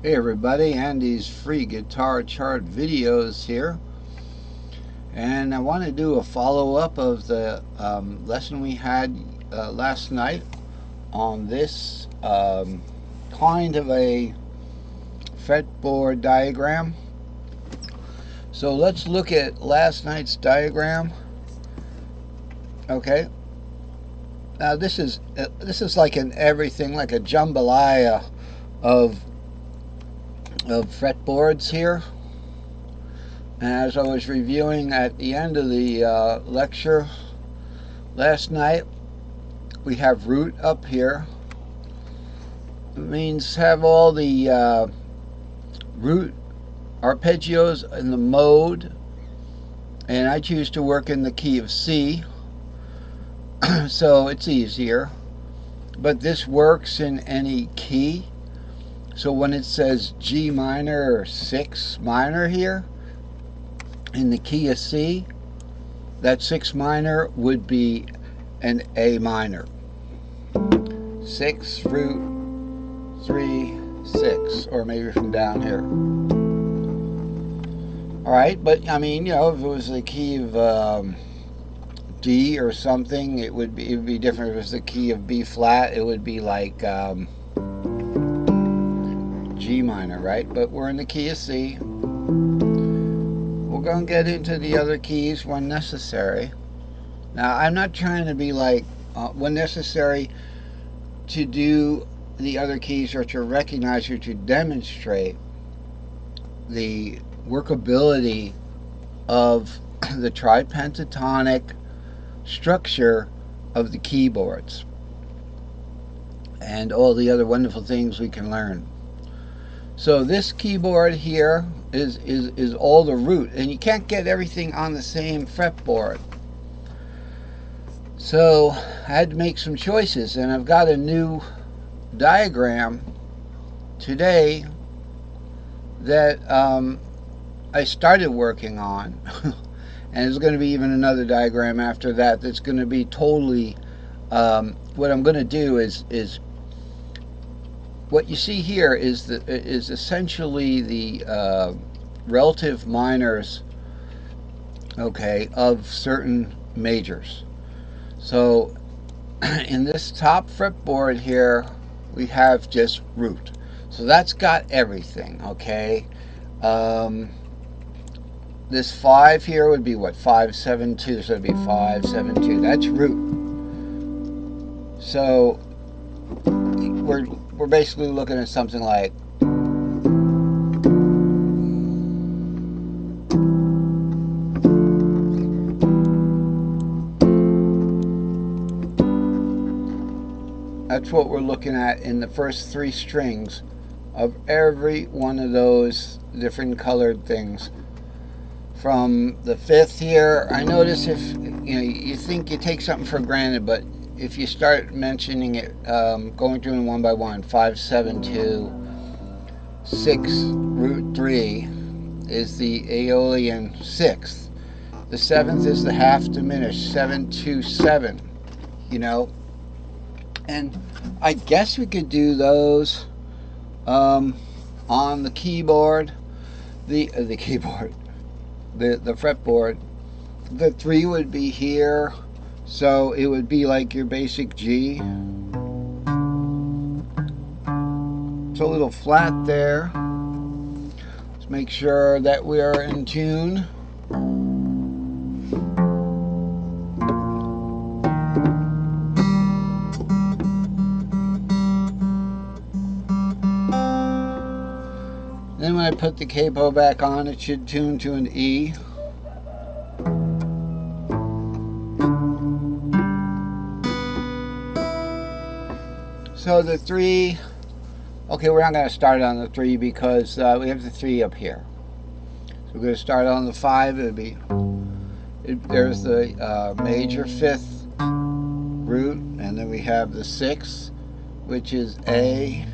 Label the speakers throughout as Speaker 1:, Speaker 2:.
Speaker 1: Hey everybody, Andy's free guitar chart videos here, and I want to do a follow-up of the lesson we had last night on this kind of a fretboard diagram. So let's look at last night's diagram. Okay, now this is like an everything, like a jambalaya of fretboards here. As I was reviewing at the end of the lecture last night, we have root up here. It means have all the root arpeggios in the mode, and I choose to work in the key of C, so it's easier. But this works in any key. So when it says G minor or 6 minor here, in the key of C, that 6 minor would be an A minor. 6, root, 3, 6, or maybe from down here. Alright, but I mean, you know, if it was the key of D or something, it would be different. If it was the key of B flat, it would be like G minor, right? But we're in the key of C. We're going to get into the other keys when necessary. Now, I'm not trying to be like, when necessary, to do the other keys or to recognize or to demonstrate the workability of the tripentatonic structure of the keyboards and all the other wonderful things we can learn. So this keyboard here is all the root, and you can't get everything on the same fretboard. So I had to make some choices, and I've got a new diagram today that I started working on. And there's going to be even another diagram after that that's going to be totally, what I'm going to do is what you see here is essentially the relative minors, okay, of certain majors. So in this top fretboard here, we have just root. So that's got everything, okay? This 5 here would be what? 5, 7, 2. So it'd be 5, 7, 2. That's root. So we're basically looking at something like that's what we're looking at in the first 3 strings of every one of those different colored things. From the 5th here, I notice if you think you take something for granted, but if you start mentioning it, going through them one by one, 5, 7, 2, 6, root 3 is the Aeolian 6th. The 7th is the half diminished, 7, 2, 7, you know. And I guess we could do those on the keyboard, the fretboard. The 3 would be here, so it would be like your basic G. It's a little flat there. Let's make sure that we are in tune. Then when I put the capo back on, it should tune to an E. So the 3, okay, we're not going to start on the 3 because we have the 3 up here. So we're going to start on the 5. It'll be, there's the major 5th root, and then we have the 6th, which is A,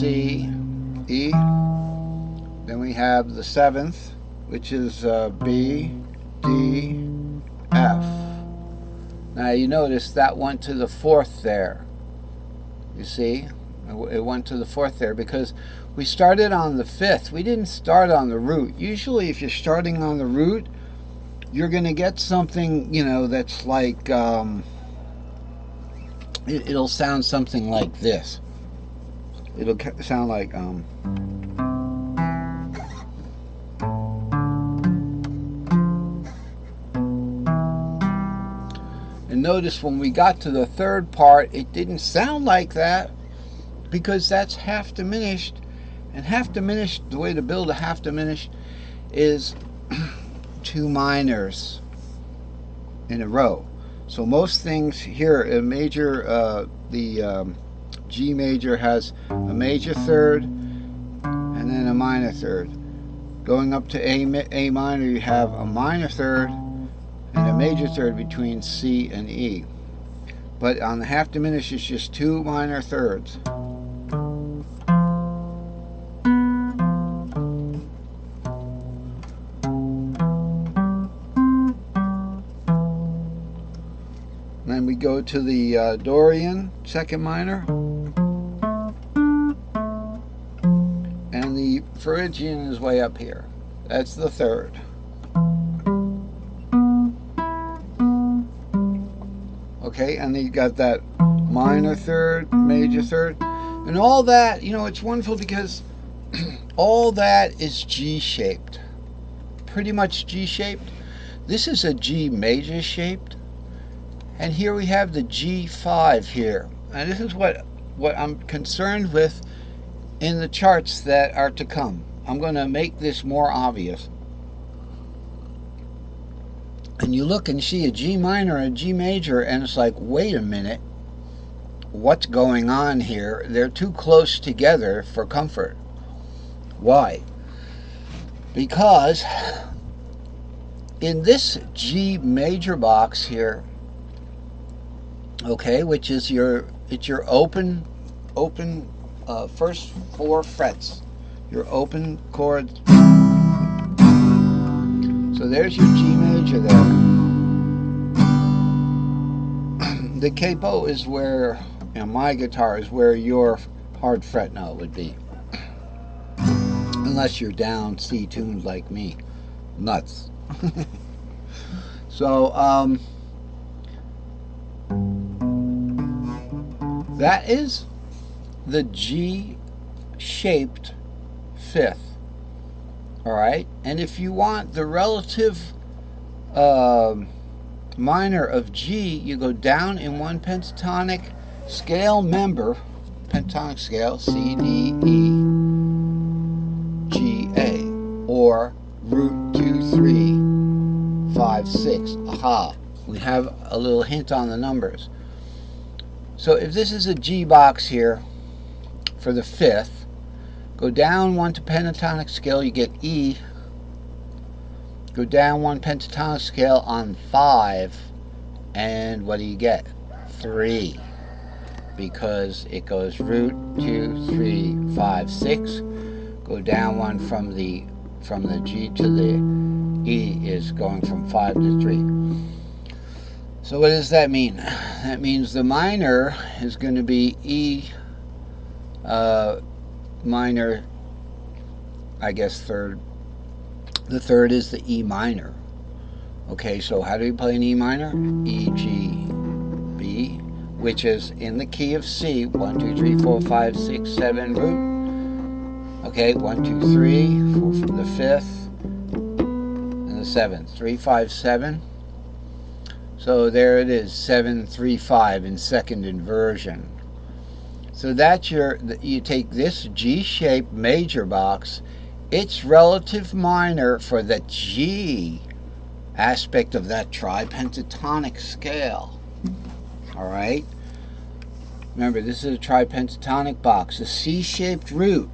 Speaker 1: C, E. Then we have the 7th, which is B, D, F. Now you notice that went to the 4th there. You see? It went to the 4th there because we started on the 5th. We didn't start on the root. Usually if you're starting on the root, you're going to get something, you know, that's like, it'll sound something like this. It'll sound like, and notice when we got to the 3rd part, it didn't sound like that because that's half diminished. And half diminished, the way to build a half diminished is 2 minors in a row. So most things here, a major, the G major has a major 3rd and then a minor 3rd. Going up to A minor, you have a minor 3rd and a major 3rd between C and E. But on the half diminished, it's just 2 minor 3rds. Then we go to the Dorian, 2nd minor, and the Phrygian is way up here. That's the 3rd. Okay, and then you got that minor 3rd, major 3rd, and all that, you know, it's wonderful because all that is G-shaped. Pretty much G-shaped. This is a G major shaped. And here we have the G5 here. And this is what I'm concerned with in the charts that are to come. I'm going to make this more obvious. And you look and see a G minor and a G major, and it's like, wait a minute, what's going on here? They're too close together for comfort. Why? Because in this G major box here, okay, which is your open first 4 frets, your open chord. So there's your G major there. The capo is where, you know, my guitar is where your hard fret note would be, unless you're down C tuned like me, nuts. So that is the G-shaped 5th. All right, and if you want the relative minor of G, you go down in 1 pentatonic scale member, pentatonic scale, C, D, E, G, A, or root 2, 3, 5, 6. Aha, we have a little hint on the numbers. So if this is a G box here for the 5th, go down 1 to pentatonic scale, you get E. Go down 1 pentatonic scale on 5, and what do you get? 3. Because it goes root 2, 3, 5, 6. Go down 1 from the G to the E is going from 5 to 3. So what does that mean? That means the minor is going to be E minor, I guess 3rd. The 3rd is the E minor. Okay, so how do we play an E minor? E, G, B, which is in the key of C. 1, 2, 3, 4, 5, 6, 7, root. Okay, 1, 2, 3, 4 from the 5th and the 7th. 3, 5, 7. So there it is, 7, 3, 5 in 2nd inversion. So that's you take this G-shaped major box, its relative minor for the G aspect of that tripentatonic scale. All right? Remember, this is a tripentatonic box, a C-shaped root.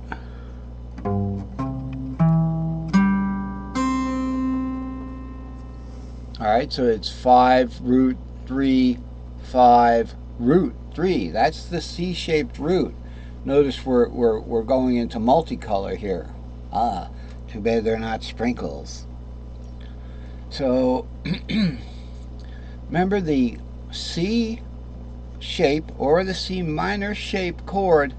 Speaker 1: All right, so it's 5, root 3, 5, root 3. That's the C-shaped root. Notice we're going into multicolor here. Ah, too bad they're not sprinkles. So remember, the C shape or the C minor shape chord